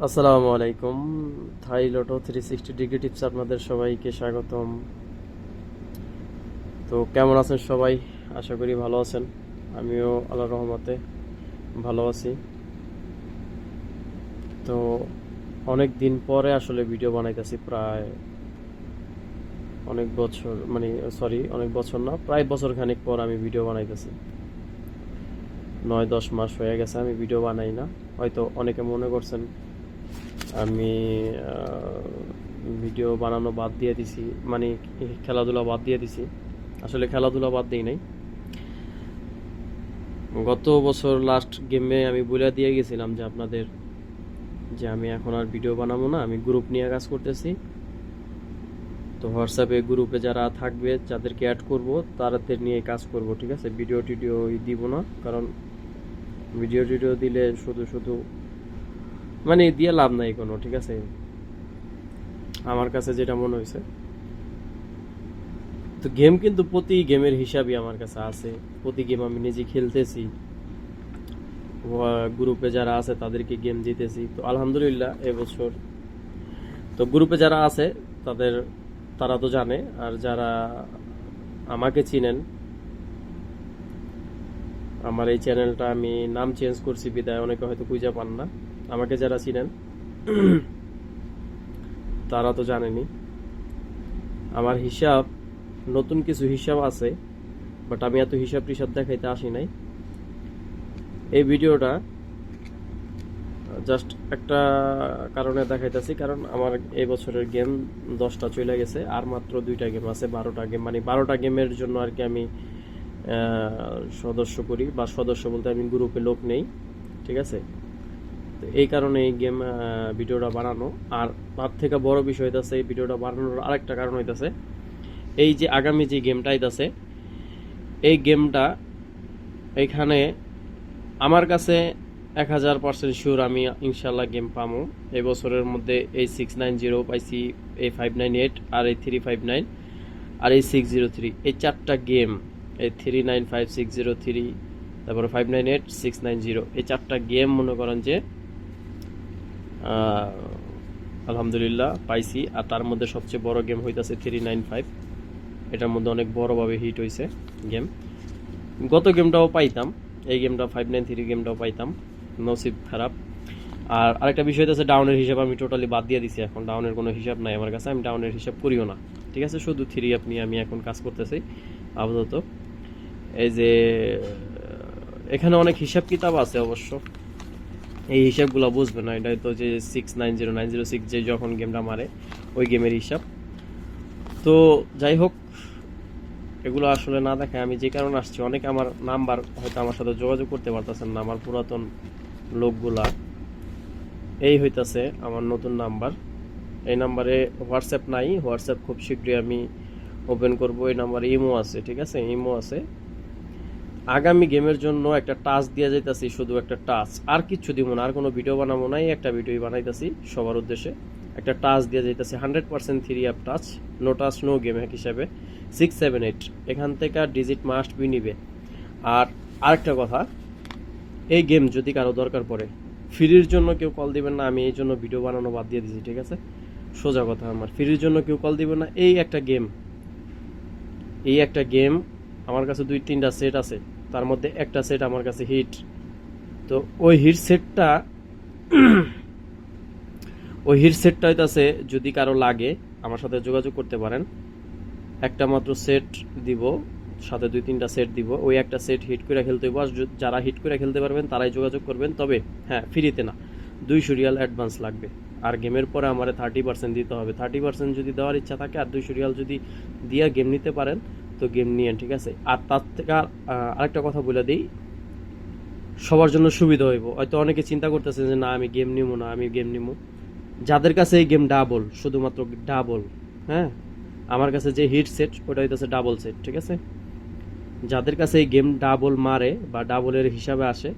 আসসালামু আলাইকুম। থাই লটো 360 degree tips আপনাদের সবাইকে স্বাগতম। তো কেমন আছেন সবাই? আশা করি ভালো আছেন। আমিও আল্লাহর রহমতে ভালো আছি। তো অনেক দিন পরে আসলে ভিডিও বানাইতেছি, প্রায় অনেক বছর, মানে সরি, অনেক বছর না, প্রায় বছর খানিক পর আমি ভিডিও বানাইতেছি। 9-10 মাস হয়ে গেছে আমি ভিডিও বানাই না। হয়তো অনেকে মনে করছেন আমি ভিডিও বানানো বাদ দিয়ে দিছি, মানে খেলাধুলা বাদ দিয়ে দিছি। আসলে খেলাধুলা বাদ দিই নাই। গত বছর লাস্ট গেমে আমি বলে দিয়ে গেছিলাম যে আপনাদের, যে আমি এখন আর ভিডিও বানাবো না, আমি গ্রুপ নিয়ে কাজ করতেছি। তো হোয়াটসঅ্যাপে গ্রুপে যারা থাকবে, যাদেরকে অ্যাড করব, তাদের নিয়ে কাজ করব, ঠিক আছে? ভিডিও টিডিও দিব না, কারণ ভিডিও টিডিও দিলে শুধু শুধু মানে দিয়ে লাভ নাই কোনো, ঠিক আছে? আমার কাছে যেটা মনে হয়েছে, তো গেম কিন্তু প্রতি গেমের হিসাবই আমার কাছে আছে। প্রতি গেম আমি নিজে খেলতেছি, গ্রুপে যারা আছে তাদেরকে গেম জিতেছি। তো আলহামদুলিল্লাহ এবছর তো গ্রুপে যারা আছে তাদের, তারা তো জানে। আর যারা আমাকে চিনেন, আমার এই চ্যানেলটা আমি নাম চেঞ্জ করছি বিদায় অনেকে হয়তো খুঁজে পান না। আমাকে যারা চিনেন তারা তো জানেনি। আমার হিসাব, নতুন কিছু হিসাব আছে, বাট আমি এত হিসাব টিসাব দেখাইতে আসি নাই। এই ভিডিওটা জাস্ট একটা কারণে দেখাইতেছি, কারণ আমার এই বছরের গেম 10টা চলে গেছে, আর মাত্র 2টা গেম আছে। 12টা গেম, মানে 12টা গেমের জন্য আর কি আমি সদস্য করি, বা সদস্য বলতে আমি গ্রুপে লোক নেই, ঠিক আছে? তো এই কারণে এই গেম ভিডিওটা বানানো। আর তার থেকে বড় বিষয় হইতাছে, এই ভিডিওটা বানানোর আরেকটা কারণ হইতাছে এই যে আগামী যে গেমটা আইতাছে, এই গেমটা এখানে আমার কাছে 1000% শিওর আমি ইনশাল্লাহ গেম পামো। এই বছরের মধ্যে এই 690 পাইছি, এই 598, আর এই 359, আর এই 603, এই 4টা গেম, এই 395603, তারপরে 598, 690, এই 4টা গেম মনে করেন যে আলহামদুলিল্লাহ পাইছি। আর তার মধ্যে সবচেয়ে বড় গেম হইতাছে 395। এটার মধ্যে অনেক বড়ভাবে হিট হয়েছে গেম। গত গেমটাও পাইতাম, এই গেমটা 593 গেমটাও পাইতাম, নসিব খারাপ। আর আরেকটা বিষয় হচ্ছে ডাউনের হিসাব আমি টোটালি বাদ দিয়ে দিছি। এখন ডাউনের কোনো হিসাব নাই আমার কাছে, আমি ডাউনের হিসাব করিও না, ঠিক আছে? শুধু 3 নিয়ে আমি এখন কাজ করতেছি আপাতত। এই যে এখানে অনেক হিসাব কিতাব আছে অবশ্য, এই হিসাবগুলো বুঝবে না। এটা তো যে 690906 যে যখন গেমটা মারে, ওই গেমের হিসাব। তো যাই হোক, এগুলো আসলে না দেখায় আমি যে কারণে আসছি, অনেকে আমার নাম্বার হয়তো আমার সাথে যোগাযোগ করতে পারতেছেন না, আমার পুরাতন লোকগুলা। এই হইতাছে আমার নতুন নাম্বার। এই নাম্বারে হোয়াটসঅ্যাপ নাই, হোয়াটসঅ্যাপ খুব শীঘ্রই আমি ওপেন করব। এই নাম্বারে ইমো আছে, ঠিক আছে? ইমো আছে। আগামী গেমের জন্য একটা টাচ দিয়ে যাইতাছি, শুধু একটা টাচ, আর কিচ্ছু দিব না, আর কোনো ভিডিও বানাবো নাই, একটা ভিডিওই বানাইতাছি সবার উদ্দেশ্যে। একটা টাচ দিয়ে যাইতাছি, 100% 3 touch, no touch no game এক হিসাবে। 678 এখান থেকে ডিজিট মাস্ট বি নিবে। আর আরেকটা কথা, এই গেম যদি কারো দরকার পড়ে, ফ্রির জন্য কেউ কল দিবেন না। আমি এই জন্য ভিডিও বানানো বাদ দিয়ে দিয়েছি, ঠিক আছে? সোজা কথা, আমার ফ্রির জন্য কেউ কল দিবেন না। এই একটা গেম, এই একটা গেম আমার কাছে 2-3টা সেট আছে, তার মধ্যে একটা সেট আমার কাছে হিট। তো ওই হিট সেটটা ওই হিট সেটটা হইতাছে, যদি কারো লাগে আমার সাথে যোগাযোগ করতে পারেন। একটা মাত্র সেট দিব, সাথে 2-3টা সেট দিব। ওই একটা সেট হিট করে খেলতে হইব। আর যারা হিট করে খেলতে পারবেন তারাই যোগাযোগ করবেন। তবে হ্যাঁ, ফ্রিতে না, 200 রিয়াল অ্যাডভান্স লাগবে। আর গেমের পরে আমার 30% দিতে হবে। 30% যদি দেওয়ার ইচ্ছা থাকে, আর 200 রিয়াল যদি দিয়ে গেম নিতে পারেন, তো গেম নিয়েন, ঠিক আছে? আর তার থেকে আরেকটা কথা বলে দিই, সবার জন্য সুবিধা হইব। হয়তো অনেকে চিন্তা করতেছে যে না আমি গেম নিবো না, আমি গেম নিবো। যাদের কাছে এই গেম ডাবল, শুধুমাত্র ডাবল, হ্যাঁ, আমার কাছে যে হিট সেট ওটা হইতেছে ডাবল সেট, ঠিক আছে? যাদের কাছে এই গেম ডাবল মারে বা ডাবলের হিসাবে আসে,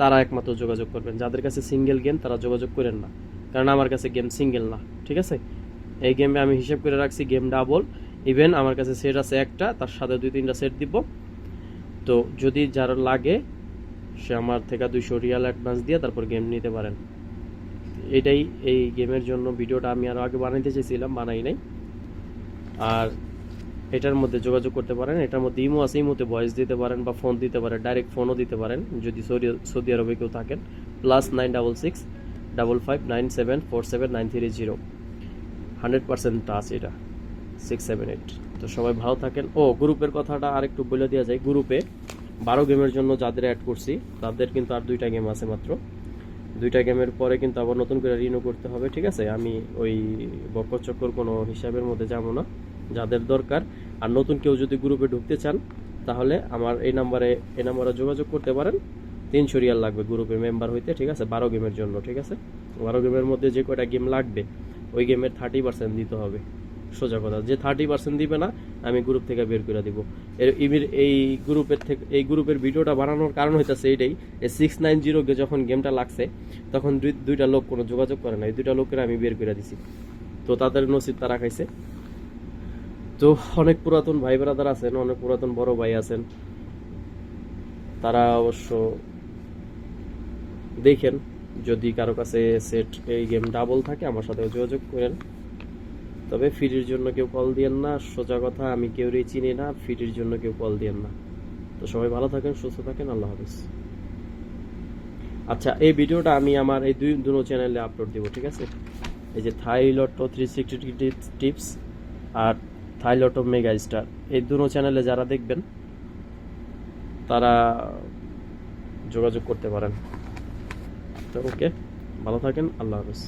তারা একমাত্র যোগাযোগ করবেন। যাদের কাছে সিঙ্গেল গেম, তারা যোগাযোগ করেন না, কারণ আমার কাছে গেম সিঙ্গেল না, ঠিক আছে? এই গেমে আমি হিসাব করে রাখছি গেম ডাবল। ইভেন আমার কাছে সেট আছে একটা, তার সাথে 2-3টা সেট দিব। তো যদি যার লাগে, সে আমার থেকে 200 রিয়াল অ্যাডভান্স দিয়ে তারপর গেম নিতে পারেন। এটাই এই গেমের জন্য ভিডিওটা আমি আরও আগে বানাইতে চেয়েছিলাম, বানাই নাই। আর এটার মধ্যে যোগাযোগ করতে পারেন, এটার মধ্যে ইমো আছে, ইমোতে ভয়েস দিতে পারেন বা ফোন দিতে পারেন, ডাইরেক্ট ফোনও দিতে পারেন যদি সৌদি আরবে কেউ থাকেন। +96655974793 100% টাচ এটা 678। তো সবাই ভালো থাকেন। ও গ্রুপের কথাটা আরেকটু বলে দেওয়া যায়, গ্রুপে 12 গেমের জন্য যাদের অ্যাড করছি তাদের কিন্তু আর 2টা গেম আছে মাত্র। 2টা গেমের পরে কিন্তু আবার নতুন করে রিনিউ করতে হবে, ঠিক আছে? আমি ওই বকচক্কর কোনো হিসাবের মধ্যে যাবো না। যাদের দরকার আর নতুন কেউ যদি গ্রুপে ঢুকতে চান তাহলে আমার এই নাম্বারে যোগাযোগ করতে পারেন। 300 রিয়াল লাগবে গ্রুপে মেম্বার হইতে, ঠিক আছে? 12 গেমের জন্য, ঠিক আছে? 12 গেমের মধ্যে যে কয়টা গেম লাগবে ওই গেমের 30% দিতে হবে। সোজা কথা, যে 30% দিবে না আমি গ্রুপ থেকে বের করে দিব। এই গ্রুপের ভিডিওটা বানানোর কারণ হইতেছে এইটাই, 690 যখন গেমটা লাগছে তখন দুইটা লোক কোনো যোগাযোগ করে না, এই 2টা লোকের আমি বের করে দিছি। তো তাদের নসিব তারা খাইছে। তো অনেক পুরাতন ভাই ব্রাদার আছেন, অনেক পুরাতন বড় ভাই আছেন, তারা অবশ্য দেখেন যদি কারো কাছে সেট এই গেম ডাবল থাকে আমার সাথে যোগাযোগ করেন। তবে ফ্রির জন্য কেউ কল দিয়েন না, সোজা কথা, আমি কেউই চিনি না, ফ্রির জন্য কেউ কল দিয়েন না। তো সবাই ভালো থাকেন, সুস্থ থাকেন, আল্লাহ হাফেজ। আচ্ছা, এই ভিডিওটা আমি আমার এই দুটো চ্যানেলে আপলোড দিব, ঠিক আছে? এই যে থাই লটো 360 টিপস আর থাই লটো মেগা স্টার, এই দুটো চ্যানেলে যারা দেখবেন তারা যোগাযোগ করতে পারেন। তো ওকে, ভালো থাকেন, আল্লাহ হাফেজ।